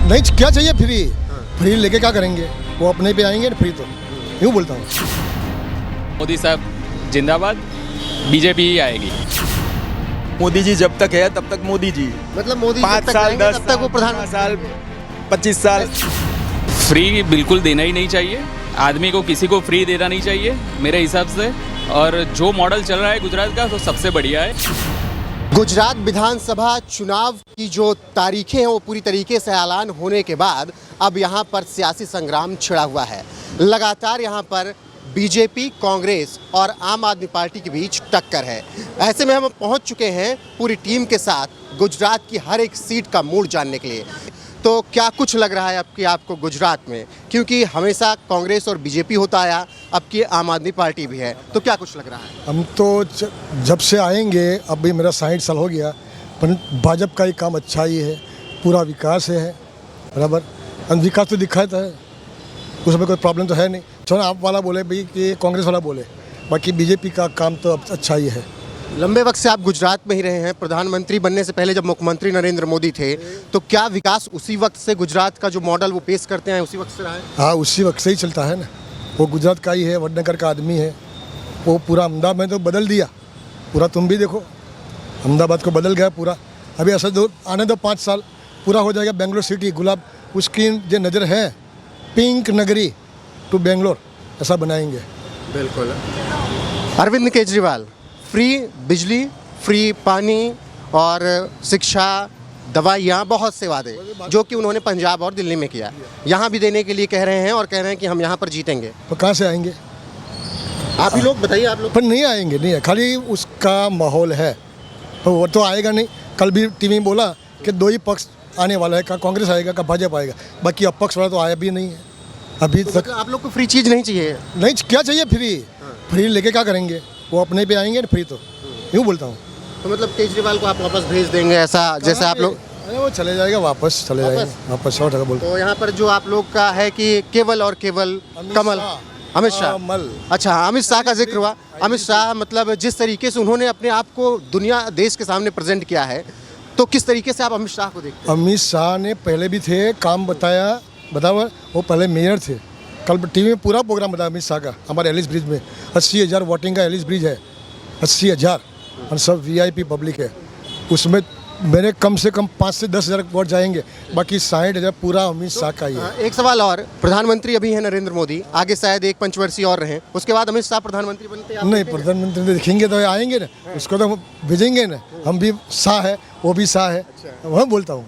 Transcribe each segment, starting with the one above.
नहीं क्या चाहिए फ्री? फ्री लेके क्या करेंगे? वो अपने पे आएंगे फ्री, तो यूँ बोलता हूँ। मोदी साहब जिंदाबाद, बीजेपी ही आएगी। मोदी जी जब तक है तब तक मोदी जी, मतलब मोदी 5 साल 10 तब तक वो प्रधानमंत्री साल 25 साल। फ्री बिल्कुल देना ही नहीं चाहिए, आदमी को किसी को फ्री देना नहीं चाहिए मेरे हिसाब से। और जो मॉडल चल रहा है गुजरात का तो सबसे बढ़िया है। गुजरात विधानसभा चुनाव की जो तारीखें हैं वो पूरी तरीके से ऐलान होने के बाद अब यहाँ पर सियासी संग्राम छिड़ा हुआ है। लगातार यहाँ पर बीजेपी, कांग्रेस और आम आदमी पार्टी के बीच टक्कर है। ऐसे में हम पहुँच चुके हैं पूरी टीम के साथ गुजरात की हर एक सीट का मूड जानने के लिए। तो क्या कुछ लग रहा है अब कि आपको गुजरात में, क्योंकि हमेशा कांग्रेस और बीजेपी होता आया, अब की आम आदमी पार्टी भी है, तो क्या कुछ लग रहा है? हम तो जब से आएंगे, अब भी मेरा 60 साल हो गया, पर भाजपा का ही काम अच्छा ही है, पूरा विकास है बराबर। विकास तो दिखाता है, उसमें कोई प्रॉब्लम तो है नहीं। चलो आप वाला बोले भाई कि कांग्रेस वाला बोले, बाकी बीजेपी का काम तो अब अच्छा ही है। लंबे वक्त से आप गुजरात में ही रहे हैं। प्रधानमंत्री बनने से पहले जब मुख्यमंत्री नरेंद्र मोदी थे, तो क्या विकास उसी वक्त से गुजरात का जो मॉडल वो पेश करते हैं उसी वक्त से रहा है? हाँ, उसी वक्त से ही चलता है ना। वो गुजरात का ही है, वडनगर का आदमी है। वो पूरा अहमदाबाद में तो बदल दिया पूरा। तुम भी देखो, अहमदाबाद को बदल गया पूरा। अभी ऐसा दो आने दो 5 साल, पूरा हो जाएगा बेंगलोर सिटी। गुलाब उसकी जो नज़र है, पिंक नगरी टू बेंगलोर, ऐसा बनाएंगे। बिल्कुल। अरविंद केजरीवाल फ्री बिजली, फ्री पानी और शिक्षा, दवाइयाँ, बहुत से वादे जो कि उन्होंने पंजाब और दिल्ली में किया, यहाँ भी देने के लिए कह रहे हैं और कह रहे हैं कि हम यहाँ पर जीतेंगे। तो कहाँ से आएंगे? आप ही लोग बताइए। आप लोग पर नहीं आएंगे, नहीं है, खाली उसका माहौल है, तो वो तो आएगा नहीं। कल भी टीवी में बोला कि 2 ही पक्ष आने वाला है, का कांग्रेस आएगा का भाजपा आएगा, बाकी अपक्ष वाला तो आया भी नहीं है अभी तो तक। मतलब आप लोग को फ्री चीज़ नहीं चाहिए? नहीं, क्या चाहिए फ्री? फ्री लेके क्या करेंगे? वो अपने पे आएंगे फ्री, तो यूँ बोलता हूँ। तो मतलब केजरीवाल को आप वापस भेज देंगे, ऐसा जैसे आप लोग? अरे वो चले जाएगा, वापस चले जाएंगे, वापस 100% बोलता हूँ। तो यहाँ पर जो आप लोग का है कि केवल और केवल कमल, अमित शाह। मल। अच्छा, अमित शाह का जिक्र हुआ। अमित शाह मतलब जिस तरीके से उन्होंने अपने आप को दुनिया देश के सामने प्रेजेंट किया है, तो किस तरीके से आप अमित शाह को देखते हैं? अमित शाह ने पहले भी थे, काम बताया, वो पहले मेयर थे। कल टीवी में पूरा प्रोग्राम बताया अमित शाह का। हमारे एलिस ब्रिज में 80,000 वोटिंग का एलिस ब्रिज है, 80,000, और सब VIP पब्लिक है। उसमें मेरे कम से कम 5 से 10,000 वोट जाएंगे, बाकी 60,000 पूरा अमित शाह का ही है। एक सवाल और, प्रधानमंत्री अभी है नरेंद्र मोदी, आगे शायद एक पंचवर्षीय और रहे, उसके बाद अमित शाह प्रधानमंत्री बनते हैं? नहीं, प्रधानमंत्री देखेंगे तो आएंगे ना, उसको तो हम भेजेंगे ना। हम भी शाह है, वो भी शाह है, वह बोलता हूँ।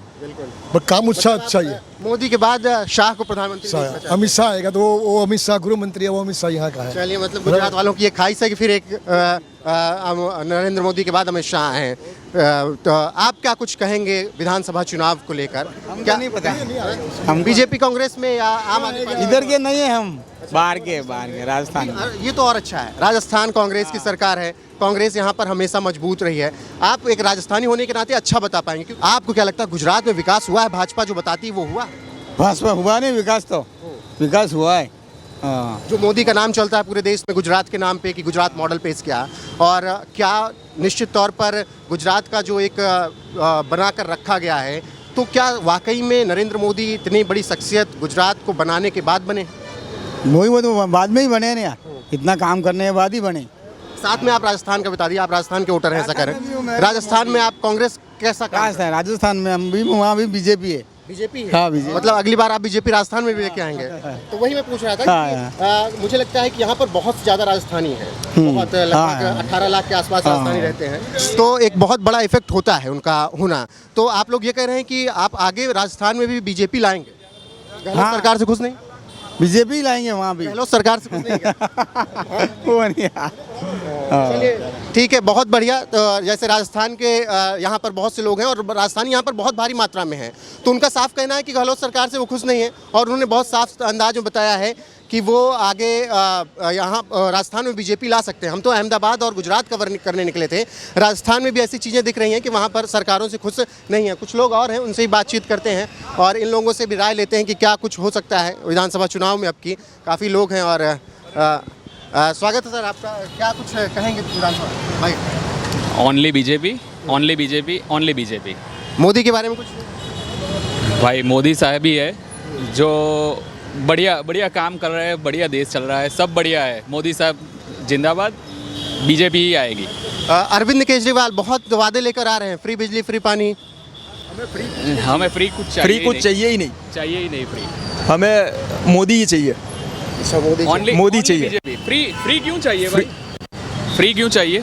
बट काम अच्छा ही है। मोदी के बाद शाह को प्रधानमंत्री देखना चाहते हैं। अमित शाह आएगा तो वो अमित शाह गृह मंत्री है, वो अमित शाह यहाँ का है। चलिए, मतलब गुजरात वालों की एक ख्वाहिश है कि फिर एक नरेंद्र मोदी के बाद अमित शाह हैं। तो आप क्या कुछ कहेंगे विधानसभा चुनाव को लेकर? क्या नहीं पता, हम बीजेपी कांग्रेस में या आम आदमी पार्टी? इधर के नहीं है, हम बाहर के राजस्थान। ये तो और अच्छा है, राजस्थान कांग्रेस की सरकार है, कांग्रेस यहाँ पर हमेशा मजबूत रही है। आप एक राजस्थानी होने के नाते अच्छा बता पाएंगे कि आपको क्या लगता है गुजरात में विकास हुआ है? भाजपा जो बताती है वो हुआ? भाजपा हुआ नहीं, विकास तो विकास हुआ है। हाँ, जो मोदी का नाम चलता है पूरे देश में गुजरात के नाम पे कि गुजरात मॉडल पेश किया, और क्या निश्चित तौर पर गुजरात का जो एक बना कर रखा गया है, तो क्या वाकई में नरेंद्र मोदी इतनी बड़ी शख्सियत गुजरात को बनाने के बाद बने? वही वो तो बाद में ही बने ना यार, इतना काम करने के बाद ही बने। साथ में आप राजस्थान का बता दिए, आप राजस्थान के वोटर हैं, ऐसा करें। राजस्थान में आप कांग्रेस कैसा काम? राजस्थान में हम भी, वहाँ भी बीजेपी है। बीजेपी है? हाँ, बीजेपी। मतलब अगली बार आप बीजेपी राजस्थान में भी लेके आएंगे? तो वही मैं पूछ रहा था कि मुझे लगता है कि यहाँ पर बहुत ज़्यादा राजस्थानी है, बहुत लगभग 18 लाख के आसपास राजस्थानी रहते हैं, तो एक बहुत बड़ा इफेक्ट होता है उनका होना। तो आप लोग ये कह रहे हैं कि आप आगे राजस्थान में भी बीजेपी लाएंगे? गहलोत सरकार से खुश नहीं? बीजेपी लाएंगे वहाँ भी। गहलोत सरकार से खुश नहीं क्या? वो नहीं यार। चलिए ठीक है, बहुत बढ़िया। तो जैसे राजस्थान के यहाँ पर बहुत से लोग हैं और राजस्थानी यहाँ पर बहुत भारी मात्रा में हैं, तो उनका साफ कहना है कि गहलोत सरकार से वो खुश नहीं है, और उन्होंने बहुत साफ अंदाज में बताया है कि वो आगे यहाँ राजस्थान में बीजेपी ला सकते हैं। हम तो अहमदाबाद और गुजरात कवर करने निकले थे, राजस्थान में भी ऐसी चीज़ें दिख रही हैं कि वहाँ पर सरकारों से खुश नहीं है। कुछ लोग और हैं, उनसे ही बातचीत करते हैं और इन लोगों से भी राय लेते हैं कि क्या कुछ हो सकता है विधानसभा चुनाव में। अब की काफ़ी लोग हैं और स्वागत है सर आपका। क्या कुछ कहेंगे विधानसभा भाई? Only BJP, only BJP, only BJP. Modi के बारे में कुछ? भाई मोदी साहब ही है जो बढ़िया बढ़िया काम कर रहे हैं, बढ़िया देश चल रहा है, सब बढ़िया है। मोदी साहब जिंदाबाद, बीजेपी ही आएगी। अरविंद केजरीवाल बहुत वादे लेकर आ रहे हैं, फ्री बिजली, फ्री पानी। हमें फ्री कुछ चाहिए फ्री ही कुछ नहीं। चाहिए ही नहीं, चाहिए ही नहीं फ्री। हमें मोदी ही चाहिए। Only- मोदी only चाहिए। BJP। फ्री क्यों चाहिए भाई? फ्री क्यों चाहिए?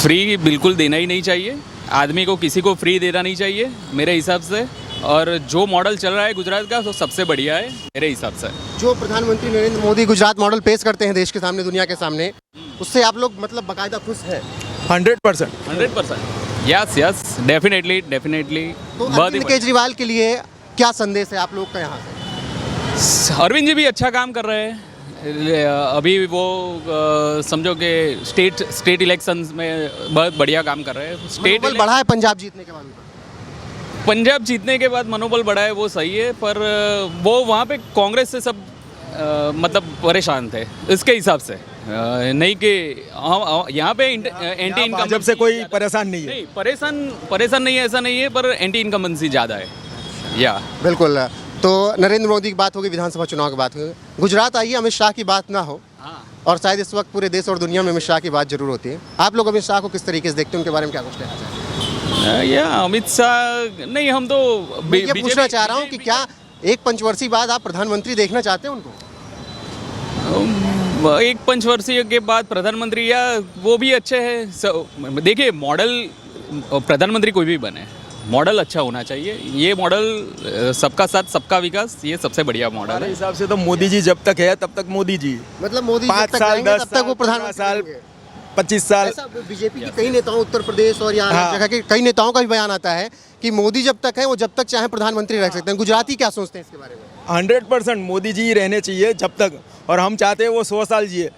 फ्री बिल्कुल देना ही नहीं चाहिए। आदमी को किसी को फ्री देना नहीं चाहिए मेरे हिसाब से। और जो मॉडल चल रहा है गुजरात का, तो सबसे बढ़िया है मेरे हिसाब से। जो प्रधानमंत्री नरेंद्र मोदी गुजरात मॉडल पेश करते हैं देश के सामने, दुनिया के सामने, उससे आप लोग मतलब बाकायदा खुश हैं? 100%। 100%। यस डेफिनेटली तो बहुत ही अरविंद केजरीवाल के लिए क्या संदेश है आप लोग का यहाँ से? अरविंद जी भी अच्छा काम कर रहे हैं। अभी वो समझो कि स्टेट इलेक्शंस में बहुत बढ़िया काम कर रहे हैं। मनोबल बढ़ा है पंजाब जीतने के बाद उनका? पंजाब जीतने के बाद मनोबल बढ़ा है, वो सही है, पर वो वहाँ पे कांग्रेस से सब मतलब परेशान थे इसके हिसाब से। नहीं कि हम यहाँ पे एंटी इनकम भाजपा से कोई परेशान नहीं है। नहीं, परेशान नहीं है, ऐसा नहीं है, पर एंटी इनकम्बेंसी ज़्यादा है। या बिल्कुल। तो नरेंद्र मोदी की बात होगी, विधानसभा चुनाव की बात होगी, गुजरात आइए, अमित शाह की बात ना हो, और शायद इस वक्त पूरे देश और दुनिया में अमित शाह की बात जरूर होती है। आप लोग अमित शाह को किस तरीके से देखते हैं, उनके बारे में क्या कुछ कहना चाहते हैं? या अमित शाह नहीं, हम तो मैं ये पूछना चाह रहा हूँ कि क्या एक पंचवर्षीय बाद आप प्रधानमंत्री देखना चाहते हैं उनको? एक पंचवर्षीय के बाद प्रधानमंत्री, या वो भी अच्छे हैं। देखिए, मॉडल प्रधानमंत्री कोई भी बने, मॉडल अच्छा होना चाहिए। ये मॉडल सबका साथ सबका विकास, ये सबसे बढ़िया मॉडल हमारे है। हिसाब से तो मोदी जी जब तक है तब तक मोदी जी, मतलब मोदी 5 जब तक साल रहेंगे 10 तब तक साल वो 15 प्रधानमंत्री साल रहेंगे। 25 साल। ऐसा बीजेपी के कई नेताओं, उत्तर प्रदेश और यहाँ हाँ। जगह के कई नेताओं का भी बयान आता है कि मोदी जब तक है, वो जब तक चाहे प्रधानमंत्री रह सकते हैं। गुजराती क्या सोचते हैं इसके बारे में? 100% मोदी जी रहने चाहिए जब तक, और हम चाहते हैं वो 100 साल जिए।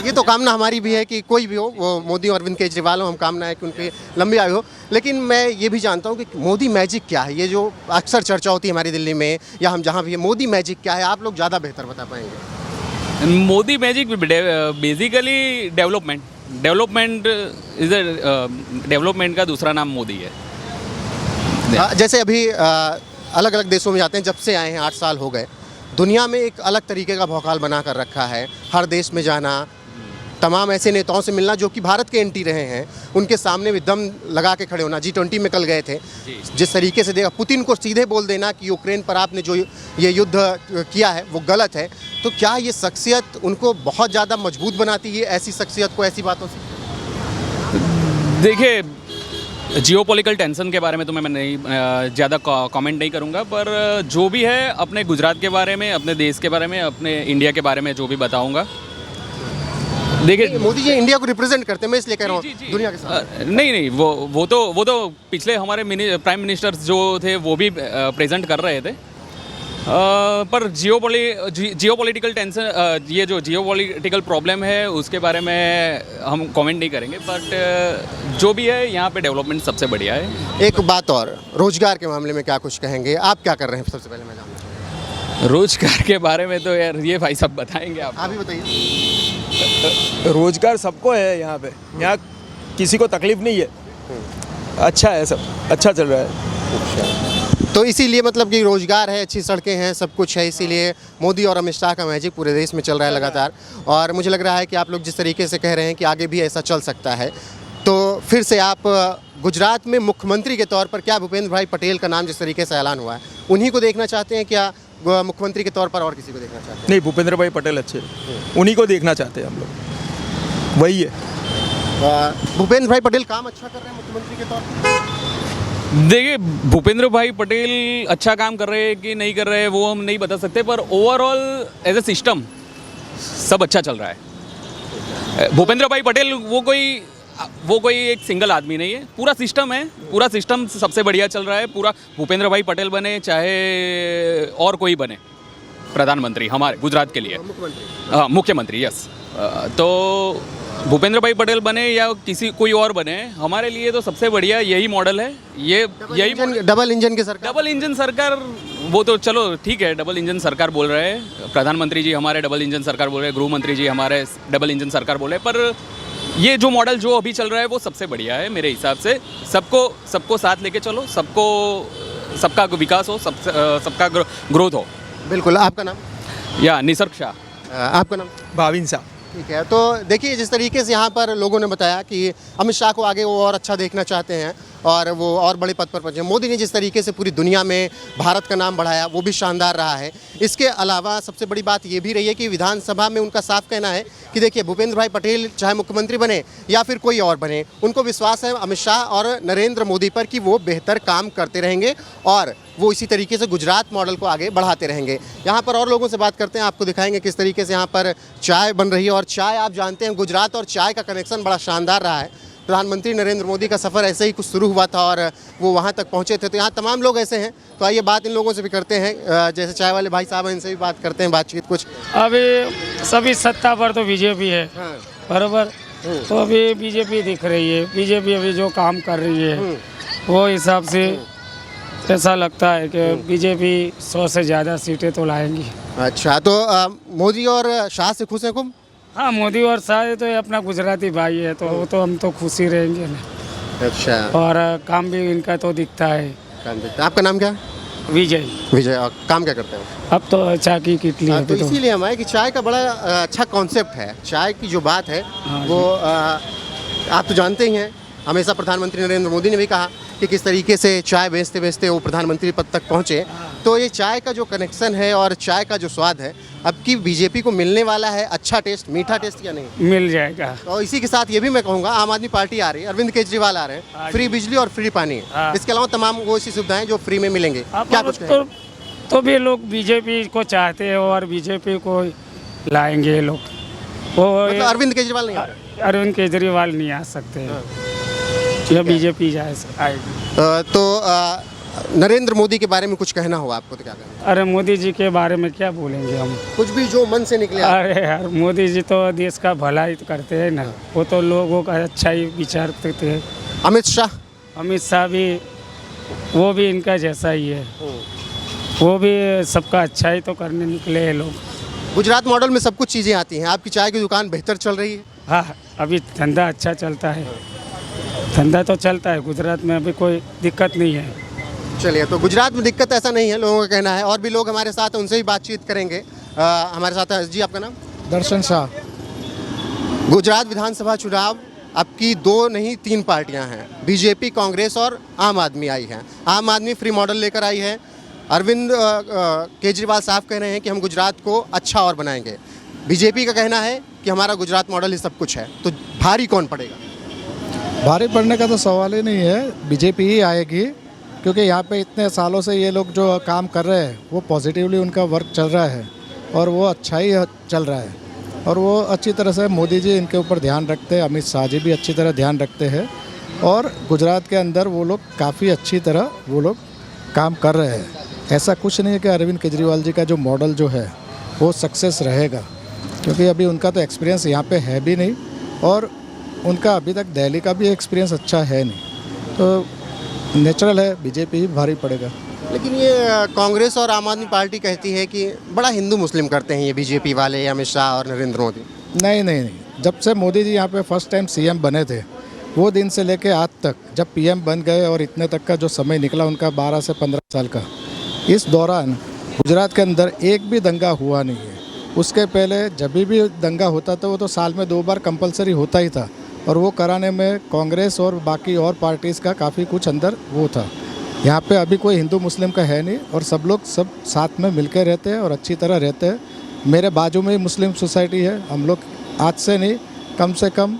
ये तो कामना हमारी भी है कि कोई भी हो, वो मोदी और अरविंद केजरीवाल हो, हम कामना है कि उनकी लंबी आयु हो। लेकिन मैं ये भी जानता हूँ कि मोदी मैजिक क्या है, ये जो अक्सर चर्चा होती है हमारी दिल्ली में या हम जहाँ भी है, मोदी मैजिक क्या है, आप लोग ज़्यादा बेहतर बता पाएंगे। Modi magic basically development is development का दूसरा नाम मोदी है। जैसे अभी अलग अलग देशों में जाते हैं, जब से आए हैं 8 साल हो गए, दुनिया में एक अलग तरीके का भौकाल बना कर रखा है। हर देश में जाना, तमाम ऐसे नेताओं से मिलना जो कि भारत के एंटी रहे हैं, उनके सामने भी दम लगा के खड़े होना। G20 में कल गए थे, जिस तरीके से देखा, पुतिन को सीधे बोल देना कि यूक्रेन पर आपने जो ये युद्ध किया है वो गलत है। तो क्या ये शख्सियत उनको बहुत ज़्यादा मजबूत बनाती है, ऐसी शख्सियत को ऐसी बातों से? देखिए, जियोपॉलिटिकल टेंशन के बारे में तो मैं नहीं ज़्यादा कमेंट नहीं करूँगा, पर जो भी है अपने गुजरात के बारे में, अपने देश के बारे में, अपने इंडिया के बारे में जो भी बताऊँगा। देखिए, मोदी जी इंडिया को रिप्रेजेंट करते हैं, मैं इसलिए कह रहा हूँ दुनिया के साथ। नहीं, वो तो पिछले हमारे प्राइम मिनिस्टर्स जो थे वो भी प्रेजेंट कर रहे थे। पर जियोपॉलिटिकल टेंशन, ये जो जियोपॉलिटिकल प्रॉब्लम है उसके बारे में हम कमेंट नहीं करेंगे, बट जो भी है यहाँ पे डेवलपमेंट सबसे बढ़िया है। एक बात और, रोजगार के मामले में क्या कुछ कहेंगे? आप क्या कर रहे हैं सबसे पहले मैं जानना चाहूँगा। रोजगार के बारे में तो यार ये भाई सब बताएंगे आप ही बताइए। रोजगार सबको है यहाँ पे, यहाँ किसी को तकलीफ नहीं है, अच्छा है, सब अच्छा चल रहा है। तो इसीलिए मतलब कि रोजगार है, अच्छी सड़कें हैं, सब कुछ है, इसीलिए मोदी और अमित शाह का मैजिक पूरे देश में चल रहा है लगातार। और मुझे लग रहा है कि आप लोग जिस तरीके से कह रहे हैं कि आगे भी ऐसा चल सकता है, तो फिर से आप गुजरात में मुख्यमंत्री के तौर पर क्या भूपेंद्र भाई पटेल का नाम जिस तरीके से ऐलान हुआ है, उन्हीं को देखना चाहते हैं क्या मुख्यमंत्री के तौर पर, और किसी को देखना चाहते हैं? नहीं, भूपेंद्र भाई पटेल अच्छे, उन्हीं को देखना चाहते हैं हम लोग, वही है। भूपेंद्र भाई पटेल काम अच्छा कर रहे हैं मुख्यमंत्री के तौर पर? देखिए, भूपेंद्र भाई पटेल अच्छा काम कर रहे हैं कि नहीं कर रहे हैं वो हम नहीं बता सकते, पर ओवरऑल एज ए सिस्टम सब अच्छा चल रहा है। भूपेंद्र भाई पटेल वो कोई एक सिंगल आदमी नहीं है, पूरा सिस्टम है, पूरा सिस्टम सबसे बढ़िया चल रहा है। पूरा भूपेंद्र भाई पटेल बने चाहे और कोई बने प्रधानमंत्री हमारे गुजरात के लिए, हाँ मुख्यमंत्री, यस, तो भूपेंद्र भाई पटेल बने या कोई और बने, हमारे लिए तो सबसे बढ़िया यही मॉडल है। यही डबल इंजन की सरकार, डबल इंजन सरकार, वो तो चलो ठीक है, डबल इंजन सरकार बोल रहे हैं, प्रधानमंत्री जी हमारे डबल इंजन सरकार बोल रहे हैं, गृह मंत्री जी हमारे डबल इंजन सरकार बोल रहे हैं, पर ये जो मॉडल जो अभी चल रहा है वो सबसे बढ़िया है मेरे हिसाब से। सबको साथ लेके चलो, सबको सबका विकास हो, सबका ग्रोथ हो। बिल्कुल। आपका नाम? या निसर्ग शाह। आपका नाम? भाविन साहब। ठीक है, तो देखिए जिस तरीके से यहाँ पर लोगों ने बताया कि अमित शाह को आगे वो और अच्छा देखना चाहते हैं और वो और बड़े पद पर पहुंचे। मोदी ने जिस तरीके से पूरी दुनिया में भारत का नाम बढ़ाया वो भी शानदार रहा है। इसके अलावा सबसे बड़ी बात ये भी रही है कि विधानसभा में उनका साफ कहना है कि देखिए भूपेंद्र भाई पटेल चाहे मुख्यमंत्री बने या फिर कोई और बने, उनको विश्वास है अमित शाह और नरेंद्र मोदी पर कि वो बेहतर काम करते रहेंगे और वो इसी तरीके से गुजरात मॉडल को आगे बढ़ाते रहेंगे। यहाँ पर और लोगों से बात करते हैं, आपको दिखाएंगे किस तरीके से यहाँ पर चाय बन रही है। और चाय आप जानते हैं गुजरात और चाय का कनेक्शन बड़ा शानदार रहा है। प्रधानमंत्री नरेंद्र मोदी का सफ़र ऐसे ही कुछ शुरू हुआ था और वो वहाँ तक पहुँचे थे, तो यहाँ तमाम लोग ऐसे हैं। तो आइए बात इन लोगों से भी करते हैं, जैसे चाय वाले भाई साहब हैं, इनसे भी बात करते हैं, बातचीत कुछ। अभी सभी सत्ता पर तो बीजेपी है, हाँ। बराबर। तो अभी बीजेपी दिख रही है, बीजेपी अभी जो काम कर रही है वो हिसाब से ऐसा लगता है कि बीजेपी 100 से ज़्यादा सीटें तो लाएंगी। अच्छा, तो मोदी और शाह से खुश हैं खूब? हाँ, मोदी और शाह तो ये अपना गुजराती भाई है, तो वो तो हम तो खुश ही रहेंगे ना। अच्छा। और काम भी इनका तो दिखता है। काम देखते हैं। आपका नाम क्या है? विजय। विजय। और काम क्या करते हैं? अब तो चाय की किटली है तो तो इसीलिए हम आए कि चाय का बड़ा अच्छा कॉन्सेप्ट है। चाय की जो बात है वो आप तो जानते ही हैं, हमेशा प्रधानमंत्री नरेंद्र मोदी ने भी कहा कि किस तरीके से चाय बेचते बेचते वो प्रधानमंत्री पद तक पहुँचे। तो ये चाय का जो कनेक्शन है और चाय का जो स्वाद है अब की बीजेपी को मिलने वाला है, अच्छा टेस्ट, मीठा टेस्ट या नहीं? मिल जाएगा। और इसी के साथ ये भी मैं कहूँगा आम आदमी पार्टी आ रही है, अरविंद केजरीवाल आ रहे हैं, फ्री बिजली और फ्री पानी है। हाँ। इसके अलावा तमाम वो ऐसी सुविधाएं जो फ्री में मिलेंगे। क्या कुछ तो, तो भी लोग बीजेपी को चाहते हैं और बीजेपी को लाएंगे लोग। वो मतलब अरविंद केजरीवाल नहीं आ रहे? अरविंद केजरीवाल नहीं आ सकते, या बीजेपी आएगी। तो नरेंद्र मोदी के बारे में कुछ कहना हो आपको तो क्या कहना? अरे मोदी जी के बारे में क्या बोलेंगे हम, कुछ भी जो मन से निकले। अरे यार मोदी जी तो देश का भला ही तो करते हैं ना, वो तो लोगों का अच्छा ही विचारते थे। अमित शाह? अमित शाह भी, वो भी इनका जैसा ही है, वो भी सबका अच्छा ही तो करने निकले हैं लोग। गुजरात मॉडल में सब कुछ चीज़ें आती हैं। आपकी चाय की दुकान बेहतर चल रही है? हाँ, अभी धंधा अच्छा चलता है, धंधा तो चलता है गुजरात में, अभी कोई दिक्कत नहीं है। चलिए, तो गुजरात में दिक्कत ऐसा नहीं है लोगों का कहना है। और भी लोग हमारे साथ हैं, उनसे भी बातचीत करेंगे। हमारे साथ है जी, आपका नाम? दर्शन शाह। गुजरात विधानसभा चुनाव अब की 2 नहीं 3 पार्टियां हैं, बीजेपी, कांग्रेस और आम आदमी आई है। आम आदमी फ्री मॉडल लेकर आई है। अरविंद केजरीवाल साहब कह रहे हैं कि हम गुजरात को अच्छा और बनाएंगे। बीजेपी का कहना है कि हमारा गुजरात मॉडल ही सब कुछ है। तो भारी कौन पड़ेगा? भारी पड़ने का तो सवाल ही नहीं है, बीजेपी ही आएगी, क्योंकि यहाँ पे इतने सालों से ये लोग जो काम कर रहे हैं वो पॉजिटिवली उनका वर्क चल रहा है और वो अच्छा ही चल रहा है और वो अच्छी तरह से मोदी जी इनके ऊपर ध्यान रखते हैं, अमित शाह जी भी अच्छी तरह ध्यान रखते हैं और गुजरात के अंदर वो लोग काफ़ी अच्छी तरह वो लोग काम कर रहे हैं। ऐसा कुछ नहीं है कि अरविंद केजरीवाल जी का जो मॉडल जो है वो सक्सेस रहेगा, क्योंकि अभी उनका तो एक्सपीरियंस यहाँ पे है भी नहीं और उनका अभी तक दिल्ली का भी एक्सपीरियंस अच्छा है नहीं, तो नेचुरल है बीजेपी ही भारी पड़ेगा। लेकिन ये कांग्रेस और आम आदमी पार्टी कहती है कि बड़ा हिंदू मुस्लिम करते हैं ये बीजेपी वाले, अमित शाह और नरेंद्र मोदी। नहीं नहीं नहीं, जब से मोदी जी यहाँ पे फर्स्ट टाइम सीएम बने थे वो दिन से लेके आज तक जब पीएम बन गए और इतने तक का जो समय निकला उनका 12 से 15 साल का, इस दौरान गुजरात के अंदर एक भी दंगा हुआ नहीं है। उसके पहले जब भी दंगा होता था वो तो साल में 2 बार कंपलसरी होता ही था और वो कराने में कांग्रेस और बाकी और पार्टीज़ का काफ़ी कुछ अंदर वो था। यहाँ पे अभी कोई हिंदू मुस्लिम का है नहीं और सब लोग सब साथ में मिलकर रहते हैं और अच्छी तरह रहते हैं। मेरे बाजू में ही मुस्लिम सोसाइटी है, हम लोग आज से नहीं कम से कम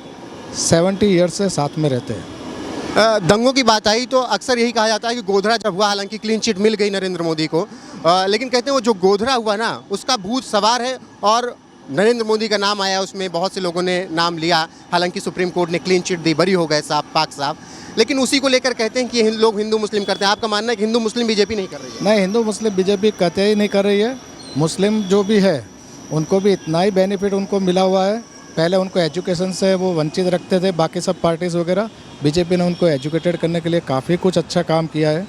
70 ईयर्स से साथ में रहते हैं। दंगों की बात आई तो अक्सर यही कहा जाता है कि गोधरा जब हुआ, हालांकि क्लीन चिट मिल गई नरेंद्र मोदी को, लेकिन कहते हैं वो जो गोधरा हुआ ना उसका भूत सवार है और नरेंद्र मोदी का नाम आया, उसमें बहुत से लोगों ने नाम लिया। हालांकि सुप्रीम कोर्ट ने क्लीन चिट दी, बरी हो गए साहब, पाक साहब, लेकिन उसी को लेकर कहते हैं कि ये लोग हिंदू मुस्लिम करते हैं। आपका मानना है कि हिंदू मुस्लिम बीजेपी नहीं कर रही है? नहीं, हिंदू मुस्लिम बीजेपी कहते ही नहीं कर रही है। मुस्लिम जो भी है उनको भी इतना ही बेनिफिट उनको मिला हुआ है। पहले उनको एजुकेशन से वो वंचित रखते थे, बाकी सब पार्टीज़ वगैरह, बीजेपी ने उनको एजुकेटेड करने के लिए काफ़ी कुछ अच्छा काम किया है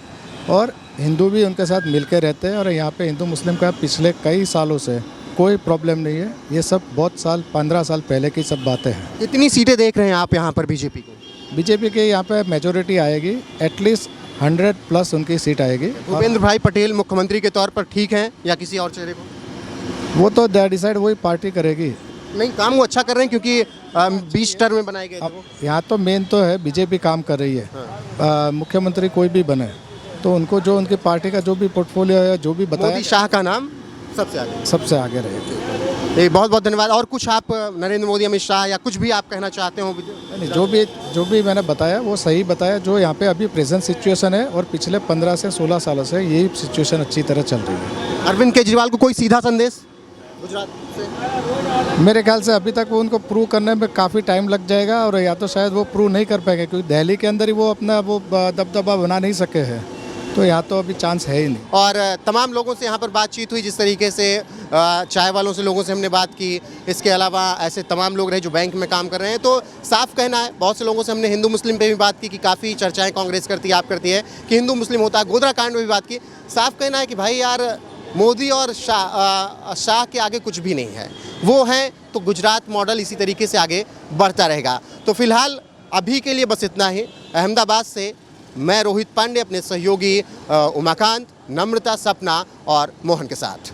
और हिंदू भी उनके साथ मिल के रहते हैं और यहाँ पे हिंदू मुस्लिम का पिछले कई सालों से कोई प्रॉब्लम नहीं है। ये सब बहुत साल 15 साल पहले की सब बातें हैं। कितनी सीटें देख रहे हैं आप यहाँ पर बीजेपी को? बीजेपी के यहाँ पे मेजोरिटी आएगी, एटलीस्ट 100+ उनकी सीट आएगी। भूपेंद्र भाई पटेल मुख्यमंत्री के तौर पर ठीक हैं या किसी और चेहरे को? वो तो डिसाइड वही पार्टी करेगी। नहीं, काम वो अच्छा कर रहे हैं क्योंकि 20 टर्म में बनाए गए थे अब वो। यहाँ तो मेन तो है बीजेपी काम कर रही है। मुख्यमंत्री कोई भी बने तो उनको जो उनकी पार्टी का जो भी पोर्टफोलियो है, जो भी बताया, मोदी शाह का नाम सबसे आगे रहेगी। बहुत बहुत धन्यवाद। और कुछ आप नरेंद्र मोदी, अमित शाह या कुछ भी आप कहना चाहते हो? नहीं, जो भी मैंने बताया वो सही बताया। जो यहाँ पे अभी प्रेजेंट सिचुएशन है और पिछले 15 से 16 सालों से यही सिचुएशन अच्छी तरह चल रही है। अरविंद केजरीवाल को कोई सीधा संदेश गुजरात से? मेरे ख्याल से अभी तक वो उनको प्रूव करने में काफ़ी टाइम लग जाएगा और या तो शायद वो प्रूव नहीं कर पाएंगे क्योंकि दिल्ली के अंदर ही वो अपना वो दबदबा बना नहीं सके हैं, तो यहाँ तो अभी चांस है ही नहीं। और तमाम लोगों से यहाँ पर बातचीत हुई, जिस तरीके से चाय वालों से लोगों से हमने बात की, इसके अलावा ऐसे तमाम लोग रहे जो बैंक में काम कर रहे हैं। तो साफ कहना है, बहुत से लोगों से हमने हिंदू मुस्लिम पे भी बात की कि काफ़ी चर्चाएं कांग्रेस करती है, आप करती है कि हिंदू मुस्लिम होता है। गोधरा कांड में भी बात की। साफ कहना है कि भाई यार, मोदी और शाह के आगे कुछ भी नहीं है। वो हैं तो गुजरात मॉडल इसी तरीके से आगे बढ़ता रहेगा। तो फिलहाल अभी के लिए बस इतना ही। अहमदाबाद से मैं रोहित पांडे अपने सहयोगी उमाकांत, नम्रता, सपना और मोहन के साथ।